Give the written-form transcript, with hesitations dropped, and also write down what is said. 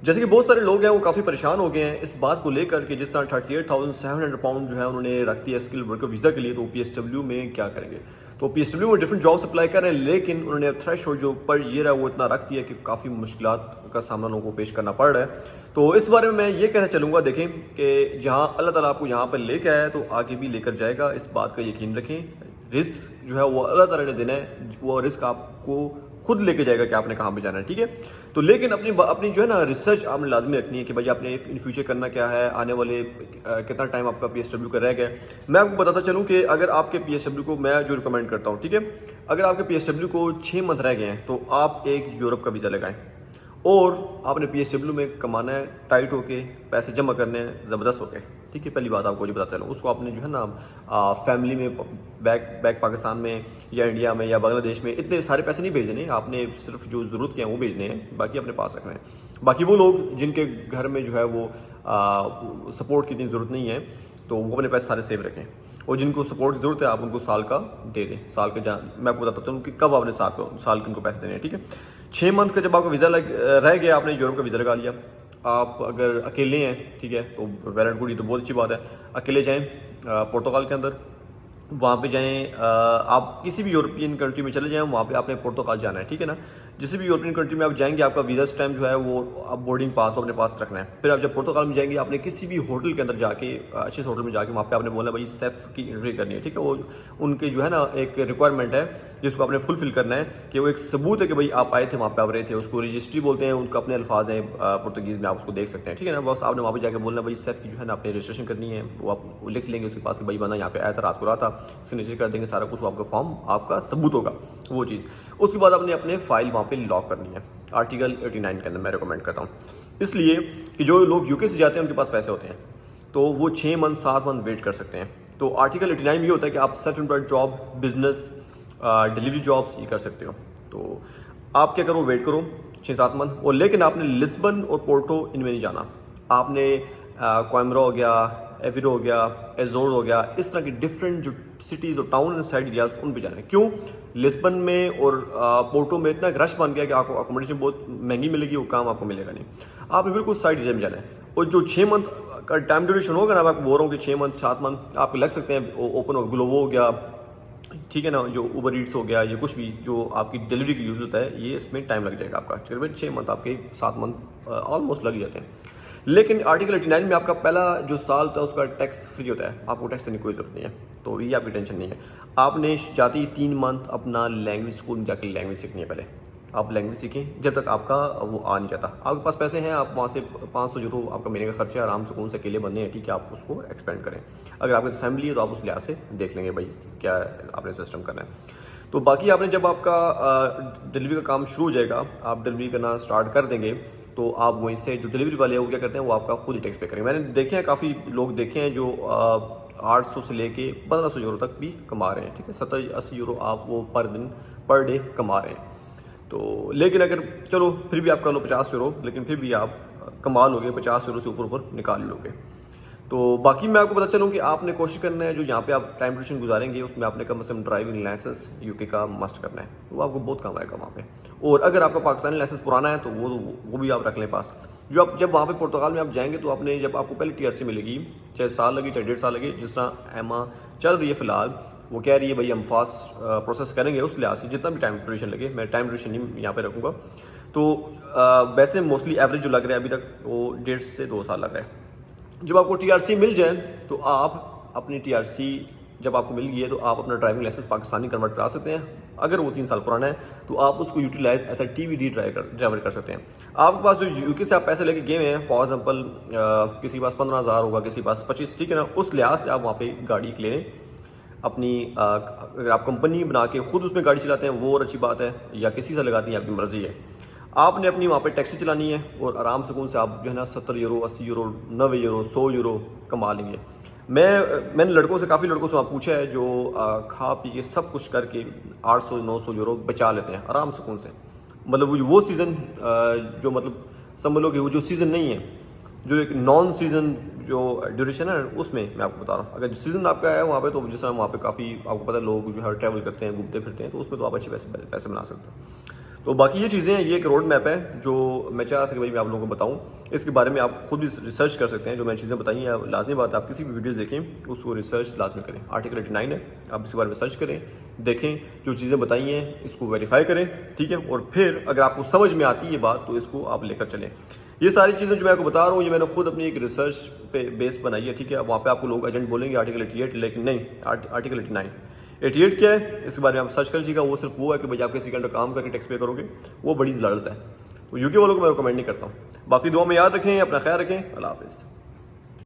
जैसे कि बहुत सारे लोग हैं वो काफ़ी परेशान हो गए हैं इस बात को लेकर कि जिस तरह 38,700 पाउंड जो है उन्होंने रख दिया स्किल वर्कर वीज़ा के लिए, तो PSW में क्या करेंगे। तो PSW में डिफरेंट जॉब्स अप्लाई कर रहे हैं, लेकिन उन्होंने अब थ्रेशोल्ड जो पर ईयर है वो इतना रख दिया कि काफ़ी मुश्किलात का सामना लोगों को पेश करना पड़ रहा है। तो इस बारे में मैं ये कहना चलूँगा, देखें कि जहाँ अल्लाह ताला आपको यहाँ पर लेकर आया तो आगे भी लेकर जाएगा, इस बात का यकीन रखें। रिस्क जो है वो अल्लाह ताला ने देना है, वो रिस्क आपको खुद लेके जाएगा कि आपने कहाँ पे जाना है, ठीक है। तो लेकिन अपनी अपनी जो है ना रिसर्च आपने लाजमी रखनी है कि भाई आपने इन फ्यूचर करना क्या है, आने वाले कितना टाइम आपका PSW का रह गया है। मैं आपको बताता चलूँ कि अगर आपके PSW को मैं जो रिकमेंड करता हूँ, ठीक है, अगर आपके PSW को 6 मंथ रह गए हैं तो आप एक यूरोप का वीज़ा लगाएं और आपने PSW में कमाना है, टाइट होके पैसे जमा करने हैं ज़बरदस्त होके, ठीक है। पहली बात आपको ये बताता चलूँ, उसको आपने जो है ना फैमिली में बैक पाकिस्तान में या इंडिया में या बांग्लादेश में इतने सारे पैसे नहीं भेजने, आपने सिर्फ जो ज़रूरत के हैं वो भेजने हैं, बाकी अपने पास रखना है। बाकी वो लोग जिनके घर में जो है वो सपोर्ट की इतनी ज़रूरत नहीं है तो वो अपने पैसे सारे सेव रखें, और जिनको सपोर्ट की ज़रूरत है आप उनको साल का दे दें। साल का मैं आपको बताता हूँ कि कब आपने साल के उनको पैसे देने हैं, ठीक है। 6 मंथ का जब आपका वीज़ा रह गया, आपने यूरोप का वीज़ा लगा लिया। आप अगर अकेले हैं, ठीक है, तो वेल एंड गुड, ये तो बहुत अच्छी बात है। अकेले जाएं पुर्तगाल के अंदर, वहाँ पे जाएं, आप किसी भी यूरोपियन कंट्री में चले जाएं, वहाँ पे आपने पुर्तगाल जाना है, ठीक है ना। जिस भी यूरोपियन कंट्री में आप जाएंगे आपका वीज़ा स्टैम्प जो है वो आप बोर्डिंग पास अपने पास रखना है। फिर आप जब पुर्तगाल में जाएंगे आपने किसी भी होटल के अंदर जाके, अच्छे से होटल में जाके वहाँ पे आपने बोलना भाई सेफ की एंट्री करनी है, ठीक है। वो उनके जो है ना एक रिक्वायरमेंट है जिसको आपने फुलफिल करना है कि वो एक सबूत है कि भाई आप आए थे, वहाँ पे आप रहे थे। उसको रजिस्ट्री बोलते हैं, उनका अपने अल्फाज हैं पुर्तगीज़ में, आप उसको देख सकते हैं, ठीक है ना। बस आपने वहाँ पे जाकर बोलना भाई सेफ की जो है ना अपनी रजिस्ट्रेशन करनी है, वो आप लिख लेंगे उसके पास कि भाई बंदा यहाँ पे आया था, रात को रहा था, सिग्नेचर कर देंगे, सारा कुछ आपका फॉर्म आपका सबूत होगा वो चीज़। उसके बाद आपने अपने फाइल वहाँ पे लॉक करनी है आर्टिकल 89 के अंदर, मैं रिकमेंड करता हूँ। इसलिए कि जो लोग यूके से जाते हैं उनके पास पैसे होते हैं तो वो 6 मंथ 7 मंथ वेट कर सकते हैं। तो आर्टिकल 89 में ये होता है कि आप self employed job, business, delivery jobs ये कर सकते हो। तो आप क्या करो, वेट करो 6-7 मंथ, और लेकिन आपने लिस्बन और पोर्टो इनमें नहीं जाना। आपने कोइम्ब्रा हो गया, एविरो हो गया, एजोर हो गया, इस तरह की डिफरेंट जो सिटीज़ और टाउन एंड साइड एरियाज उन पे जाना है। क्यों? लिस्बन में और पोर्टो में इतना रश बन गया कि आपको अकोमोडेशन बहुत महंगी मिलेगी, वो काम आपको मिलेगा नहीं। आपने बिल्कुल साइड एरिया में जाना है। और जो 6 मंथ का टाइम ड्यूरेशन होगा ना, मैं आपको बोल रहा हूँ कि 6 मंथ 7 मंथ आपको लग सकते हैं। ओपन हो ग्लोवो हो गया, ठीक है ना, जो उबर ईट्स हो गया, ये कुछ भी जो आपकी डिलीवरी के यूज़ होता है, ये इसमें टाइम लग जाएगा आपका। तकरीबन 6 मंथ आपके 7 मंथ ऑलमोस्ट लग जाते हैं। लेकिन आर्टिकल 89 में आपका पहला जो साल था उसका टैक्स फ्री होता है, आपको टैक्स देने की कोई ज़रूरत नहीं है, तो ये आपकी टेंशन नहीं है। आपने जाते ही 3 मंथ अपना लैंग्वेज स्कूल में जाकर लैंग्वेज सीखनी है। पहले आप लैंग्वेज सीखें जब तक आपका वो आ नहीं जाता। आपके पास पैसे हैं, आप वहाँ से 500 यूरो आपका महीने का खर्चा आराम से, कौन से अकेले बंदे हैं, ठीक है, आप उसको एक्सपेंड करें। अगर आपके फैमिली है तो आप उस लिहाज से देख लेंगे भाई क्या आपने सिस्टम करना है। तो बाकी आपने जब आपका डिलीवरी का काम शुरू हो जाएगा, आप डिलीवरी करना स्टार्ट कर देंगे, तो आप वहीं से जो डिलीवरी वाले हैं वो क्या करते हैं, वो आपका खुद ही टैक्स पे करेंगे। मैंने देखे हैं, काफ़ी लोग देखे हैं जो 800 से लेके 1500 यूरो तक भी कमा रहे हैं, ठीक है। 70-80 यूरो आप वो पर डे कमा रहे हैं। तो लेकिन अगर चलो फिर भी आप कर लो 50 यूरो, लेकिन फिर भी आप कमा लोगे 50 यूरो से ऊपर निकाल लोगे। तो बाकी मैं आपको पता चलूँ कि आपने कोशिश करना है जो यहाँ पे आप टाइम ड्यूरेशन गुजारेंगे उसमें आपने कम से कम ड्राइविंग लाइसेंस यूके का मस्ट करना है, वो आपको बहुत काम आएगा वहाँ पे। और अगर आपका पाकिस्तानी लाइसेंस पुराना है तो वो भी आप रख लें पास। जो आप जब वहाँ पे पुर्तगाल में आप जाएंगे तो आपने जब आपको पहले TRC मिलेगी, चाहे साल लगे चाहे 1.5 साल लगे, जिस तरह एमा चल रही है फिलहाल, वो कह रही है भाई हम फास्ट प्रोसेस करेंगे, उस लिहाज से जितना भी टाइम ड्यूरेशन लगे, मैं टाइम ड्यूरेशन नहीं यहाँ पे रखूँगा। तो वैसे मोस्टली एवरेज जो लग रहा है अभी तक वो 1.5 से 2 साल लग रहा है। जब आपको TRC मिल जाए तो आप अपनी TRC जब आपको मिल गई है तो आप अपना ड्राइविंग लाइसेंस पाकिस्तानी कन्वर्ट करा सकते हैं। अगर वो 3 साल पुराना है तो आप उसको utilize as a TVD driver कर सकते हैं। आपके पास जो यूके से आप पैसे लेके गए हैं, फॉर एग्जाम्पल किसी के पास 15,000 होगा, किसी के पास 25, ठीक है ना, उस लिहाज से आप वहाँ पे गाड़ी ले लें अपनी। अगर आप कंपनी बना के खुद उसमें गाड़ी चलाते हैं वो और अच्छी बात है, या किसी से लगाती हैं, आपकी मर्जी है। आपने अपनी वहाँ पे टैक्सी चलानी है और आराम सुकून से आप जो है ना 70 यूरो, 80 यूरो, 90 यूरो, 100 यूरो कमा लेंगे। मैंने लड़कों से, काफ़ी लड़कों से वहाँ पूछा है जो खा पी के सब कुछ करके 800-900 यूरो बचा लेते हैं आराम सुकून से। मतलब वो सीज़न जो मतलब समझ लो कि वो जो सीज़न नहीं है, जो एक नॉन सीज़न जो ड्यूरेशन है उसमें मैं आपको बता रहा हूँ। अगर सीज़न आपका है वहाँ पे तो जिस तरह वहाँ पे काफ़ी आपको पता है लोग जो है ट्रैवल करते हैं, घूमते फिरते हैं, तो उसमें तो आप अच्छे पैसे बना सकते हो। तो बाकी ये चीज़ें हैं, ये एक रोड मैप है जो मैं चाह रहा था कि भाई मैं आप लोगों को बताऊं। इसके बारे में आप खुद भी रिसर्च कर सकते हैं। जो मैंने चीज़ें बताई हैं, लाजमी बात है आप किसी भी वीडियोस देखें उसको रिसर्च लाजमी करें। आर्टिकल 89 है, आप इसके बारे में सर्च करें, देखें, जो चीज़ें बताई हैं इसको वेरीफाई करें, ठीक है। और फिर अगर आपको समझ में आती है ये बात तो इसको आप लेकर चलें। ये सारी चीज़ें जो मैं आपको बता रहा हूँ ये मैंने खुद अपनी एक रिसर्च पे बेस बनाई है, ठीक है। वहाँ पे आपको लोग एजेंट बोलेंगे आर्टिकल 88, लेकिन नहीं, आर्टिकल 89। 88 क्या है इसके बारे में आप सर्च कर लीजिएगा। वो सिर्फ वो है कि भाई आप किसी के अंडर काम करके टैक्स पे करोगे, वो बड़ी ज़लालत है। तो यूके वालों को मैं रिकमेंड नहीं करता हूँ। बाकी दुआ में याद रखें, अपना ख्याल रखें। अल्लाह हाफिज़।